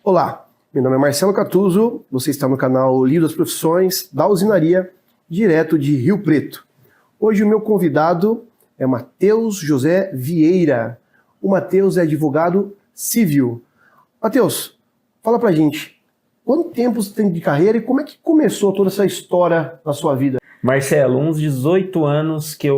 Olá, meu nome é Marcelo Catuzzo, você está no canal Livro das Profissões da Usinaria, direto de Rio Preto. Hoje o meu convidado é Matheus José Vieira. O Matheus é advogado civil. Matheus, fala pra gente, quanto tempo você tem de carreira e como é que começou toda essa história na sua vida? Marcelo, uns 18 anos que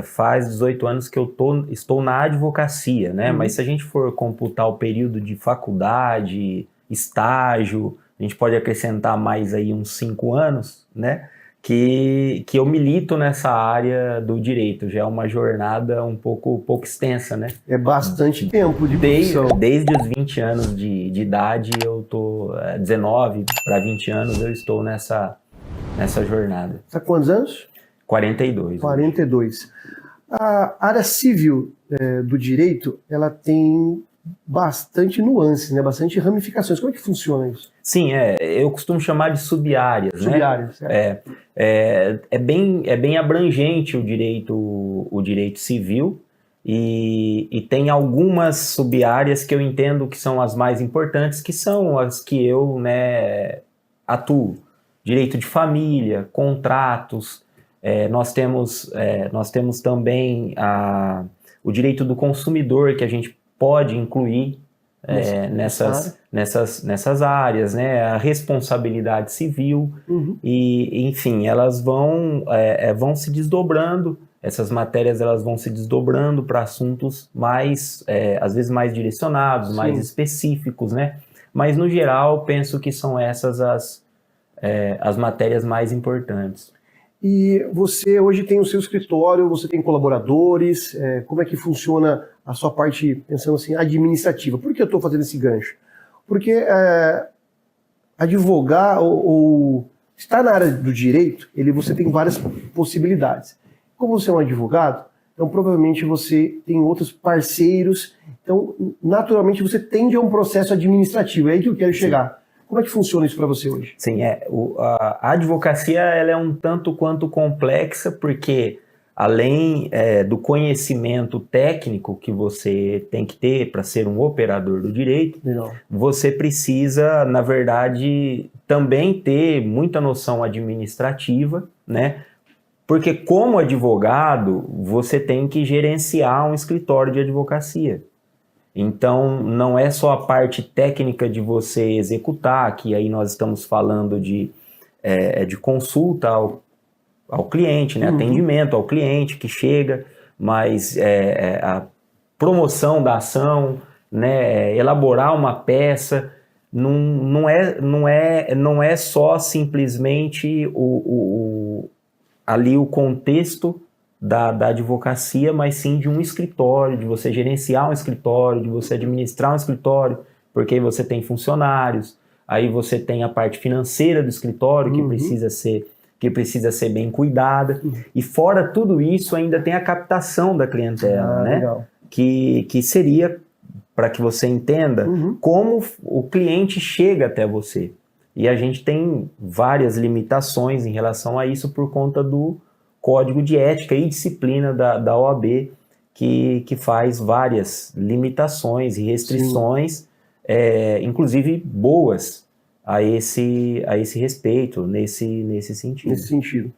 faz 18 anos que eu estou na advocacia, né? Mas se a gente for computar o período de faculdade, estágio, a gente pode acrescentar mais aí uns 5 anos, né? Que eu milito nessa área do direito. Já é uma jornada um pouco extensa, né? É bastante tempo de profissão. Desde os 20 anos de idade, eu tô 19 para 20 anos, eu estou nessa jornada. Você tá com quantos anos? 42. 42. A área civil do direito, ela tem bastante nuances, né? Bastante ramificações. Como é que funciona isso? Sim, eu costumo chamar de sub-áreas, né? Sub-áreas, certo. É bem abrangente o direito civil e tem algumas sub-áreas que eu entendo que são as mais importantes, que são as que eu, né, atuo. Direito de família, contratos, nós temos também o direito do consumidor, que a gente pode incluir nessas áreas, né? A responsabilidade civil, e enfim, elas vão se desdobrando, essas matérias elas vão se desdobrando para assuntos mais, às vezes mais direcionados, mais específicos, né? Mas no geral, penso que são essas as matérias mais importantes. E você hoje tem o seu escritório, você tem colaboradores, como é que funciona a sua parte, pensando assim, administrativa? Por que eu estou fazendo esse gancho? Porque advogar ou estar na área do direito, você tem várias possibilidades. Como você é um advogado, então provavelmente você tem outros parceiros, então naturalmente você tende a um processo administrativo, é aí que eu quero chegar. Como é que funciona isso para você hoje? Sim, a advocacia ela é um tanto quanto complexa, porque além do conhecimento técnico que você tem que ter para ser um operador do direito, você precisa, na verdade, também ter muita noção administrativa, né? Porque como advogado, você tem que gerenciar um escritório de advocacia. Então, não é só a parte técnica de você executar, que aí nós estamos falando de consulta ao cliente, né? Atendimento ao cliente que chega, mas a promoção da ação, né? Elaborar uma peça, não é só simplesmente ali o contexto da advocacia, mas sim de um escritório, de você gerenciar um escritório, de você administrar um escritório, porque aí você tem funcionários, aí você tem a parte financeira do escritório que precisa ser bem cuidada, e fora tudo isso ainda tem a captação da clientela, né? Legal. Que seria, para que você entenda, como o cliente chega até você. E a gente tem várias limitações em relação a isso por conta do Código de Ética e Disciplina da OAB, que faz várias limitações e restrições, inclusive boas, a esse respeito, nesse sentido. Nesse sentido.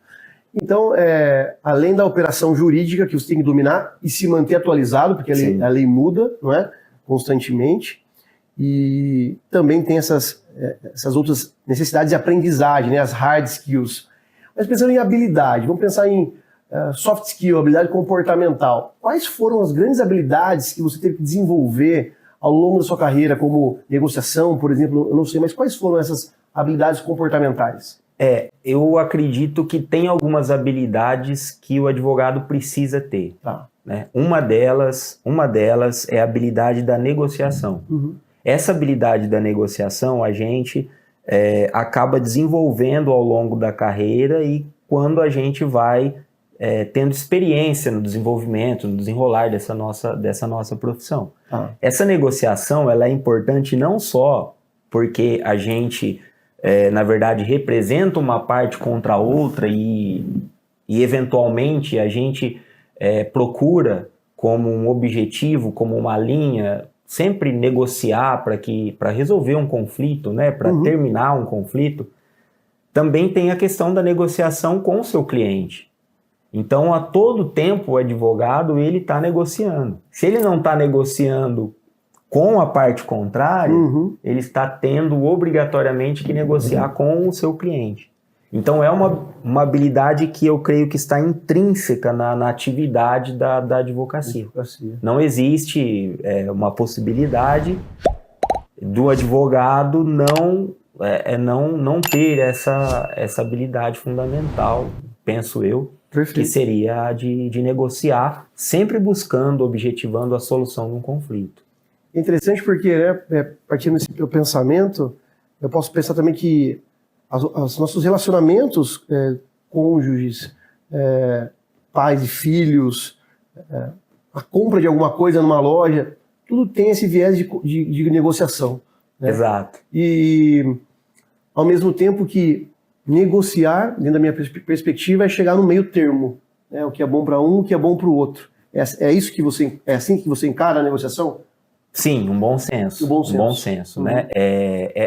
Então, além da operação jurídica que você tem que dominar e se manter atualizado, porque a lei muda, não é? Constantemente, e também tem essas outras necessidades de aprendizagem, né? As hard skills. Mas pensando em habilidade, vamos pensar em soft skill, habilidade comportamental. Quais foram as grandes habilidades que você teve que desenvolver ao longo da sua carreira, como negociação, por exemplo? Eu não sei, mas quais foram essas habilidades comportamentais? Eu acredito que tem algumas habilidades que o advogado precisa ter. Né? Uma delas é a habilidade da negociação. Essa habilidade da negociação a gente acaba desenvolvendo ao longo da carreira e quando a gente vai tendo experiência no desenvolvimento, no desenrolar dessa nossa profissão. Essa negociação ela é importante não só porque a gente, na verdade, representa uma parte contra a outra e eventualmente a gente procura como um objetivo, como uma linha, sempre negociar para resolver um conflito, né, para terminar um conflito, também tem a questão da negociação com o seu cliente. Então, a todo tempo, o advogado ele está negociando. Se ele não está negociando com a parte contrária, ele está tendo obrigatoriamente que negociar com o seu cliente. Então, é uma habilidade que eu creio que está intrínseca na atividade da advocacia. Não existe uma possibilidade do advogado não ter essa habilidade fundamental, penso eu, que seria a de negociar, sempre buscando, objetivando a solução de um conflito. É interessante porque, partindo desse meu pensamento, eu posso pensar também que os nossos relacionamentos cônjuges, pais e filhos, a compra de alguma coisa numa loja, tudo tem esse viés de negociação. Né? Exato. E, ao mesmo tempo que negociar, dentro da minha perspectiva, é chegar no meio termo. Né? O que é bom para um, o que é bom para o outro. É assim que você encara a negociação? Sim, um bom senso. Um bom senso, né?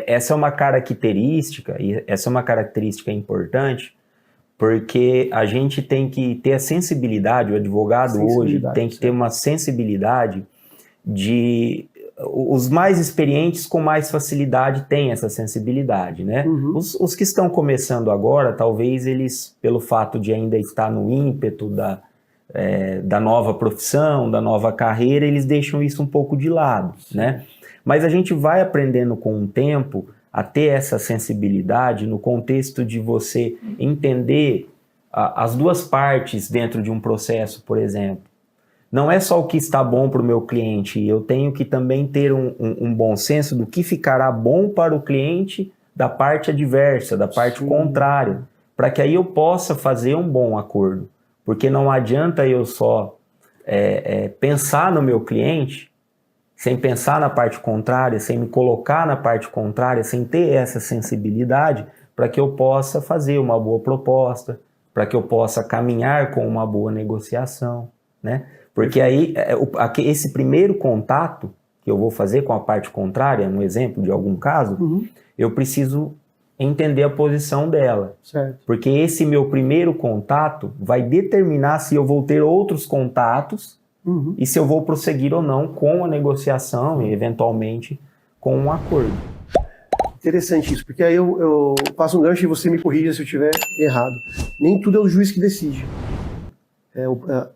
Essa é uma característica, e essa é uma característica importante, porque a gente tem que ter a sensibilidade, o advogado hoje tem que ter uma sensibilidade de... Os mais experientes com mais facilidade têm essa sensibilidade, né? Os que estão começando agora, talvez eles, pelo fato de ainda estar no ímpeto da nova profissão, da nova carreira, eles deixam isso um pouco de lado, né? Mas a gente vai aprendendo com o tempo a ter essa sensibilidade no contexto de você entender as duas partes dentro de um processo, por exemplo. Não é só o que está bom para o meu cliente, eu tenho que também ter um bom senso do que ficará bom para o cliente da parte adversa, da parte contrária, para que aí eu possa fazer um bom acordo. Porque não adianta eu só pensar no meu cliente, sem pensar na parte contrária, sem me colocar na parte contrária, sem ter essa sensibilidade, para que eu possa fazer uma boa proposta, para que eu possa caminhar com uma boa negociação, né? Porque aí, esse primeiro contato que eu vou fazer com a parte contrária, um exemplo de algum caso, eu preciso entender a posição dela. Certo. Porque esse meu primeiro contato vai determinar se eu vou ter outros contatos e se eu vou prosseguir ou não com a negociação e, eventualmente, com um acordo. Interessante isso, porque aí eu passo um gancho e você me corrija se eu estiver errado. Nem tudo é o juiz que decide.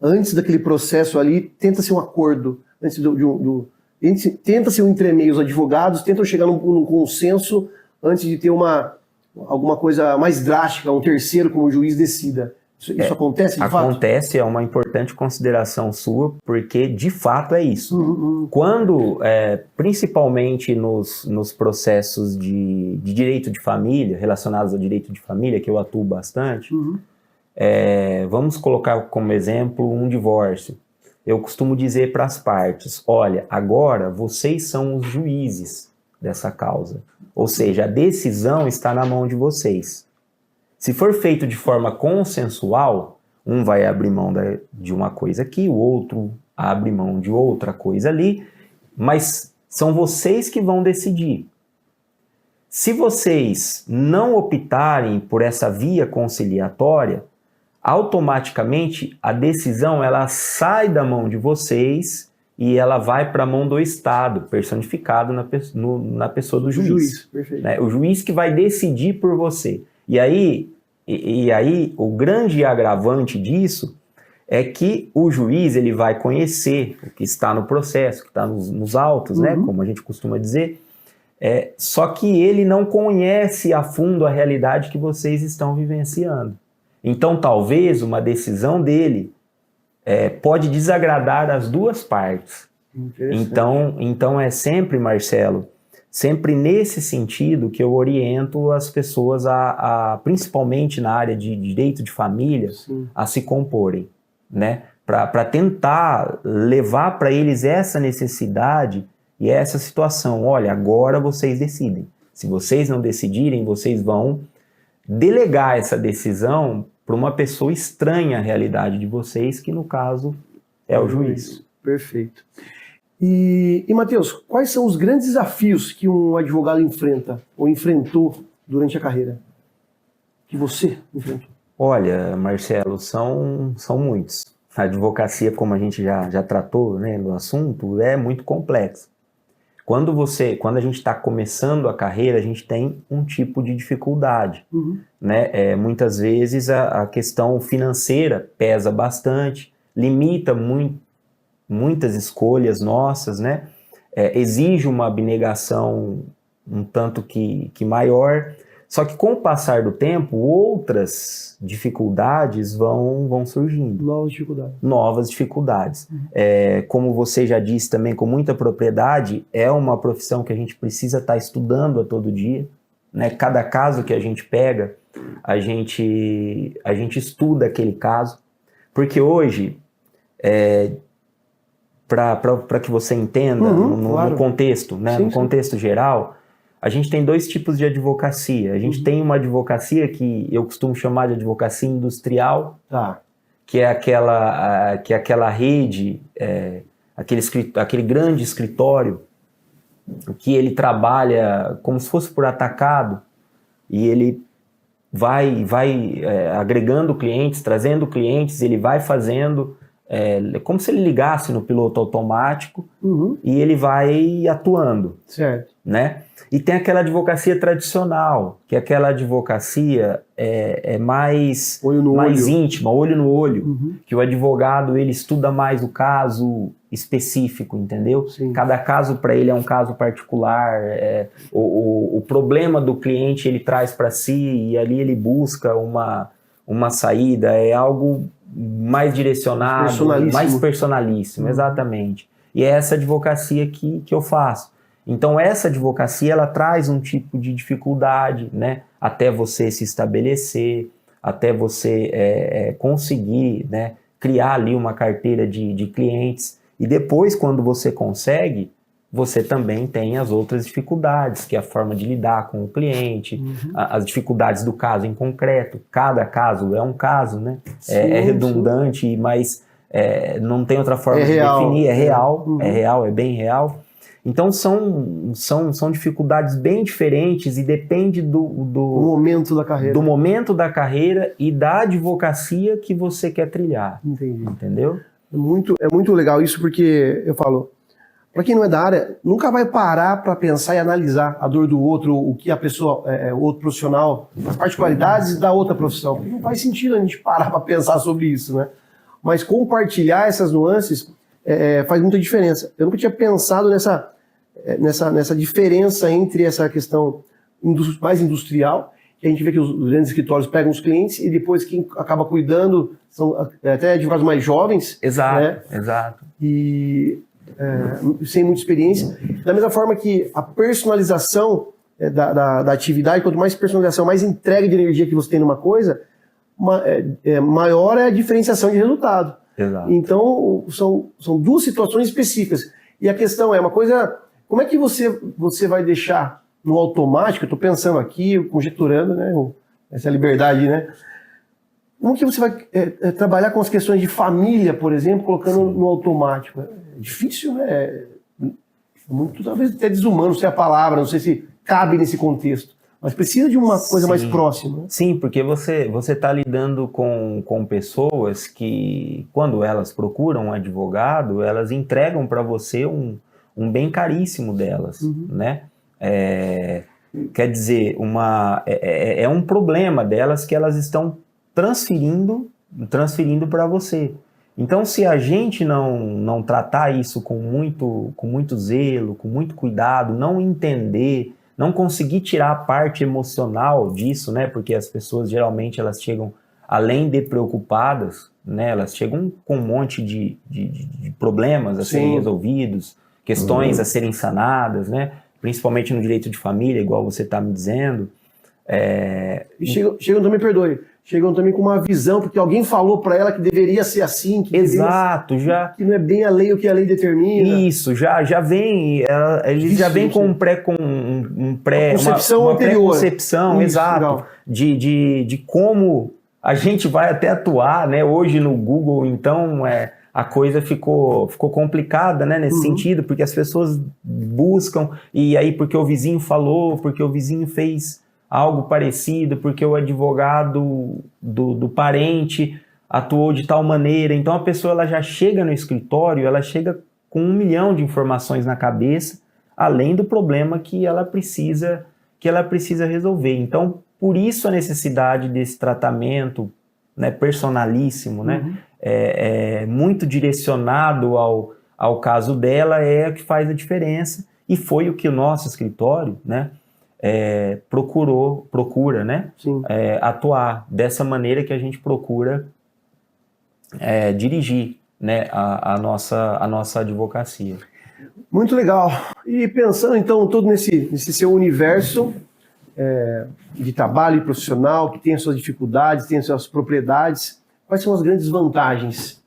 Antes daquele processo ali, tenta-se um acordo, tenta-se um entremeio, os advogados tentam chegar num consenso antes de ter alguma coisa mais drástica, um terceiro como o juiz decida. Isso acontece de fato? Acontece, é uma importante consideração sua, porque de fato é isso. Quando, principalmente nos processos de direito de família, relacionados ao direito de família, que eu atuo bastante, vamos colocar como exemplo um divórcio. Eu costumo dizer para as partes, olha, agora vocês são os juízes dessa causa. Ou seja, a decisão está na mão de vocês. Se for feito de forma consensual, um vai abrir mão de uma coisa aqui, o outro abre mão de outra coisa ali, mas são vocês que vão decidir. Se vocês não optarem por essa via conciliatória, automaticamente a decisão ela sai da mão de vocês e ela vai para a mão do Estado, personificado na pessoa do juiz. Perfeito. Né? O juiz que vai decidir por você. E aí, o grande agravante disso é que o juiz ele vai conhecer o que está no processo, que está nos autos, né? Como a gente costuma dizer, só que ele não conhece a fundo a realidade que vocês estão vivenciando. Então, talvez uma decisão dele pode desagradar as duas partes. Então é sempre, Marcelo, sempre nesse sentido que eu oriento as pessoas principalmente na área de direito de família, a se comporem, né? Para tentar levar para eles essa necessidade e essa situação. Olha, agora vocês decidem. Se vocês não decidirem, vocês vão delegar essa decisão para uma pessoa estranha à realidade de vocês, que no caso é o juiz. Perfeito. E Matheus, quais são os grandes desafios que um advogado enfrenta ou enfrentou durante a carreira? Que você enfrentou? Olha, Marcelo, são muitos. A advocacia, como a gente já tratou, né, no assunto, é muito complexa. Quando a gente está começando a carreira, a gente tem um tipo de dificuldade. Né? Muitas vezes a questão financeira pesa bastante, limita muitas escolhas nossas, né? Exige uma abnegação um tanto que maior. Só que com o passar do tempo, outras dificuldades vão surgindo. Novas dificuldades. Como você já disse também com muita propriedade, é uma profissão que a gente precisa estar estudando a todo dia. Né? Cada caso que a gente pega, a gente estuda aquele caso. Porque hoje, para que você entenda, no contexto, né? No contexto geral, a gente tem dois tipos de advocacia. A gente tem uma advocacia que eu costumo chamar de advocacia industrial, que é aquela rede, aquele grande escritório, que ele trabalha como se fosse por atacado, e ele vai agregando clientes, trazendo clientes, ele vai fazendo, como se ele ligasse no piloto automático, e ele vai atuando. Certo. Né? E tem aquela advocacia tradicional, que aquela advocacia é mais íntima, olho no olho, que o advogado ele estuda mais o caso específico, entendeu? Sim. Cada caso para ele é um caso particular, o problema do cliente ele traz para si e ali ele busca uma saída, é algo mais direcionado, mais personalíssimo, exatamente. E é essa advocacia que eu faço. Então essa advocacia ela traz um tipo de dificuldade, né? Até você se estabelecer, até você conseguir, né? Criar ali uma carteira de clientes. E depois, quando você consegue, você também tem as outras dificuldades, que é a forma de lidar com o cliente, as dificuldades do caso em concreto. Cada caso é um caso, né? É redundante, mas não tem outra forma de definir. É real, é bem real. Então são dificuldades bem diferentes e depende do momento da carreira. Do momento da carreira e da advocacia que você quer trilhar. Entendi. Entendeu? É muito legal isso, porque eu falo, para quem não é da área, nunca vai parar para pensar e analisar a dor do outro, o que a pessoa, o outro profissional, as particularidades da outra profissão. Não faz sentido a gente parar para pensar sobre isso, né? Mas compartilhar essas nuances faz muita diferença. Eu nunca tinha pensado nessa diferença entre essa questão mais industrial, que a gente vê que os grandes escritórios pegam os clientes e depois quem acaba cuidando são até advogados mais jovens. Exato, né? Exato. E sem muita experiência. Da mesma forma que a personalização da atividade, quanto mais personalização, mais entrega de energia que você tem numa coisa, maior é a diferenciação de resultado. Exato. Então, são duas situações específicas. E a questão é uma coisa, como é que você vai deixar no automático, eu estou pensando aqui, conjecturando, né, essa liberdade, né? Como que você vai trabalhar com as questões de família, por exemplo, colocando no automático? É difícil, né? Muito, talvez até desumano, não sei a palavra, não sei se cabe nesse contexto. Mas precisa de uma coisa mais próxima. Sim, porque você está lidando com pessoas que, quando elas procuram um advogado, elas entregam para você um bem caríssimo delas, né? Quer dizer, é um problema delas que elas estão transferindo para você. Então, se a gente não tratar isso com muito zelo, com muito cuidado, não entender, não conseguir tirar a parte emocional disso, né? Porque as pessoas geralmente elas chegam, além de preocupadas, né? Elas chegam com um monte de problemas a serem resolvidos, questões a serem sanadas, né? Principalmente no direito de família, igual você está me dizendo. E chegam também, perdoe, chegam também com uma visão, porque alguém falou para ela que deveria ser assim, que exato, que não é bem a lei o que a lei determina. Isso, já vem, eles já vêm com uma concepção anterior. Concepção, exato, de como a gente vai até atuar, né? Hoje no Google, então, a coisa ficou complicada, né, nesse sentido, porque as pessoas buscam, e aí porque o vizinho falou, porque o vizinho fez algo parecido, porque o advogado do parente atuou de tal maneira. Então a pessoa ela já chega no escritório, ela chega com 1 milhão de informações na cabeça, além do problema que ela precisa resolver. Então, por isso a necessidade desse tratamento, né, personalíssimo, né, muito direcionado ao caso dela, é o que faz a diferença, e foi o que o nosso escritório, né, procura, né, atuar dessa maneira que a gente procura dirigir, né, a nossa advocacia. Muito legal. E pensando então todo nesse seu universo de trabalho e profissional, que tem as suas dificuldades, tem as suas propriedades, quais são as grandes vantagens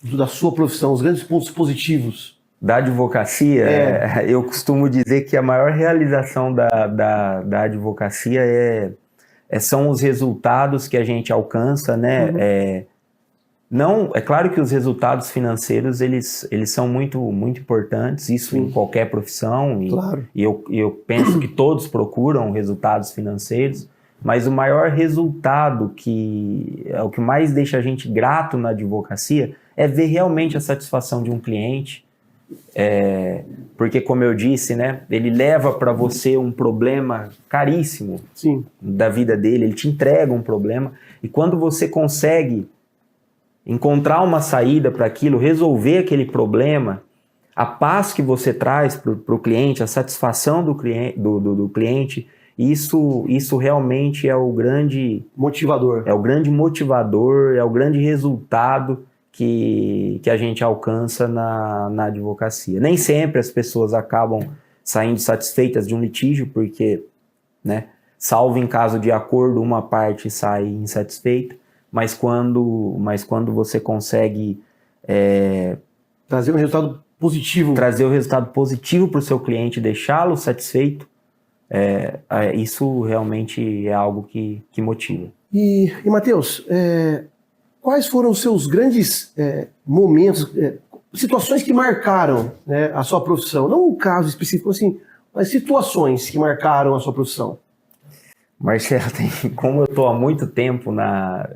da sua profissão, os grandes pontos positivos? Da advocacia, eu costumo dizer que a maior realização da advocacia são os resultados que a gente alcança, né? Não, é claro que os resultados financeiros eles são muito, muito importantes, isso em qualquer profissão, claro. e eu penso que todos procuram resultados financeiros, mas o maior resultado, que é o que mais deixa a gente grato na advocacia, é ver realmente a satisfação de um cliente, porque, como eu disse, né, ele leva para você um problema caríssimo da vida dele, ele te entrega um problema, e quando você consegue encontrar uma saída para aquilo, resolver aquele problema, a paz que você traz para o cliente, a satisfação do cliente, isso realmente é o grande motivador. É o grande motivador, é o grande resultado que a gente alcança na advocacia. Nem sempre as pessoas acabam saindo satisfeitas de um litígio, porque, né, salvo em caso de acordo, uma parte sai insatisfeita. Mas quando você consegue trazer um resultado positivo, para o seu cliente, deixá-lo satisfeito, isso realmente é algo que motiva. E Matheus, quais foram os seus grandes momentos, situações que marcaram, né, a sua profissão? Não um caso específico assim, mas situações que marcaram a sua profissão. Marcelo, como eu estou há muito tempo na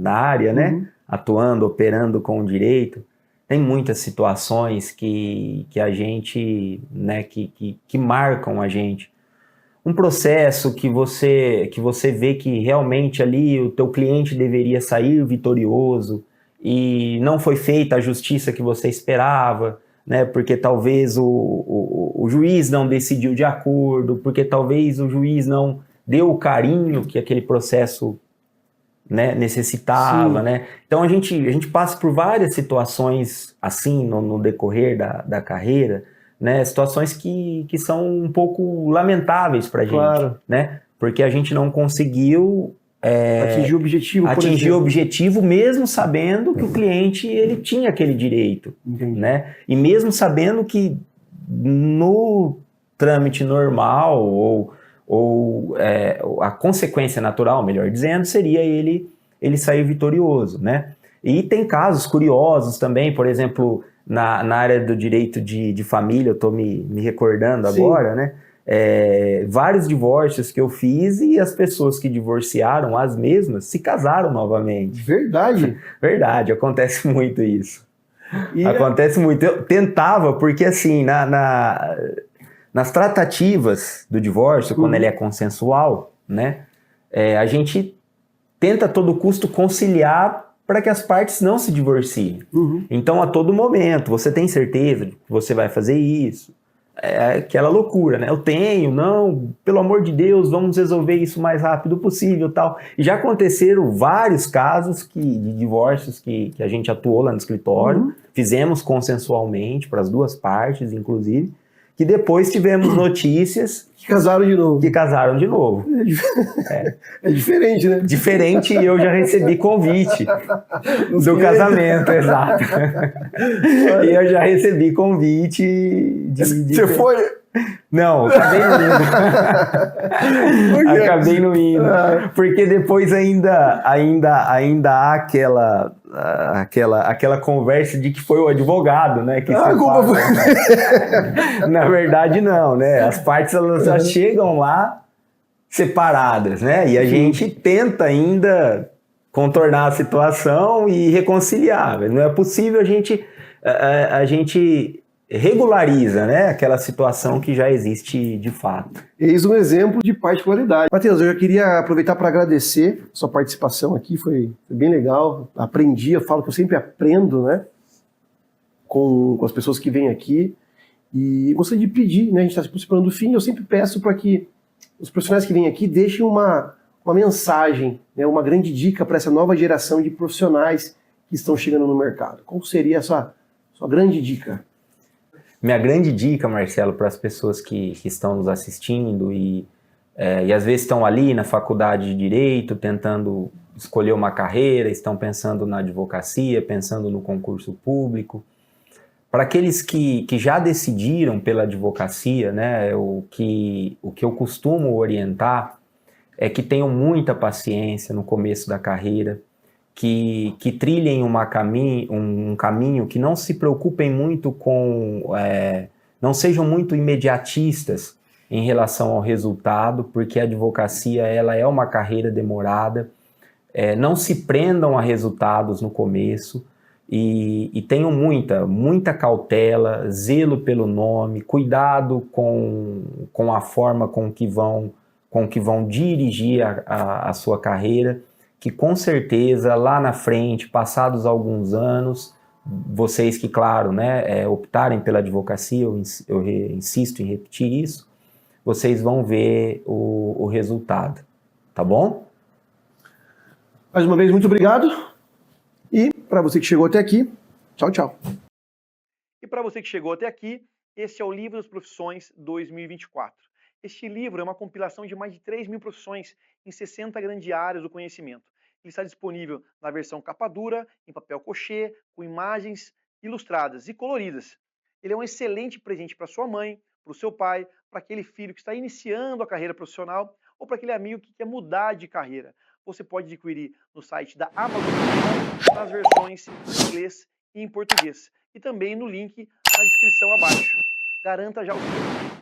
área, né, atuando, operando com o direito, tem muitas situações que a gente, né, que marcam a gente. Um processo que você vê que realmente ali o teu cliente deveria sair vitorioso e não foi feita a justiça que você esperava, né, porque talvez o juiz não decidiu de acordo, porque talvez o juiz não deu o carinho que aquele processo, né, necessitava, né? Então a gente passa por várias situações assim no decorrer da carreira, né? Situações que são um pouco lamentáveis para a gente, né? Porque a gente não conseguiu atingir o objetivo, mesmo sabendo que o cliente ele tinha aquele direito, né? E mesmo sabendo que no trâmite normal ou a consequência natural, melhor dizendo, seria ele sair vitorioso, né? E tem casos curiosos também, por exemplo, na área do direito de família, eu estou me recordando agora, né? Vários divórcios que eu fiz e as pessoas que divorciaram, as mesmas, se casaram novamente. Verdade? Verdade, acontece muito isso. Acontece muito. Eu tentava, porque assim, nas tratativas do divórcio, quando ele é consensual, né, a gente tenta a todo custo conciliar para que as partes não se divorciem. Então, a todo momento, você tem certeza de que você vai fazer isso? É aquela loucura, né? Eu tenho, não, pelo amor de Deus, vamos resolver isso o mais rápido possível, tal. E já aconteceram vários casos de divórcios que a gente atuou lá no escritório, fizemos consensualmente para as duas partes, inclusive, que depois tivemos notícias que casaram de novo. É diferente, né? Diferente, e eu já recebi convite do casamento, exato. E eu já recebi convite de Você foi? Não, acabei não indo. Acabei não indo. Porque depois ainda há aquela conversa de que foi o advogado, né? Que Na verdade, não, né? As partes elas já chegam lá separadas, né? E a gente tenta ainda contornar a situação e reconciliar. Não é possível a gente regulariza, né, aquela situação que já existe de fato. Eis um exemplo de particularidade. Matheus, eu já queria aproveitar para agradecer a sua participação aqui, foi bem legal. Aprendi, eu falo que eu sempre aprendo, né, com as pessoas que vêm aqui. E gostaria de pedir, né, a gente está se aproximando do fim, eu sempre peço para que os profissionais que vêm aqui deixem uma mensagem, né, uma grande dica para essa nova geração de profissionais que estão chegando no mercado. Qual seria a sua grande dica? Minha grande dica, Marcelo, para as pessoas que estão nos assistindo e às vezes estão ali na faculdade de Direito, tentando escolher uma carreira, estão pensando na advocacia, pensando no concurso público. Para aqueles que já decidiram pela advocacia, né, o que eu costumo orientar é que tenham muita paciência no começo da carreira, que trilhem um caminho, que não se preocupem muito não sejam muito imediatistas em relação ao resultado, porque a advocacia ela é uma carreira demorada, não se prendam a resultados no começo e tenham muita cautela, zelo pelo nome, cuidado com a forma com que vão dirigir a sua carreira, que com certeza lá na frente, passados alguns anos, vocês que, claro, né, optarem pela advocacia, eu insisto em repetir isso, vocês vão ver o resultado, tá bom? Mais uma vez, muito obrigado. E para você que chegou até aqui, tchau, tchau. E para você que chegou até aqui, esse é o Livro das Profissões 2024. Este livro é uma compilação de mais de 3.000 profissões em 60 grandes áreas do conhecimento. Ele está disponível na versão capa dura, em papel cochê, com imagens ilustradas e coloridas. Ele é um excelente presente para sua mãe, para o seu pai, para aquele filho que está iniciando a carreira profissional ou para aquele amigo que quer mudar de carreira. Você pode adquirir no site da Amazon nas versões em inglês e em português. E também no link na descrição abaixo. Garanta já o seu.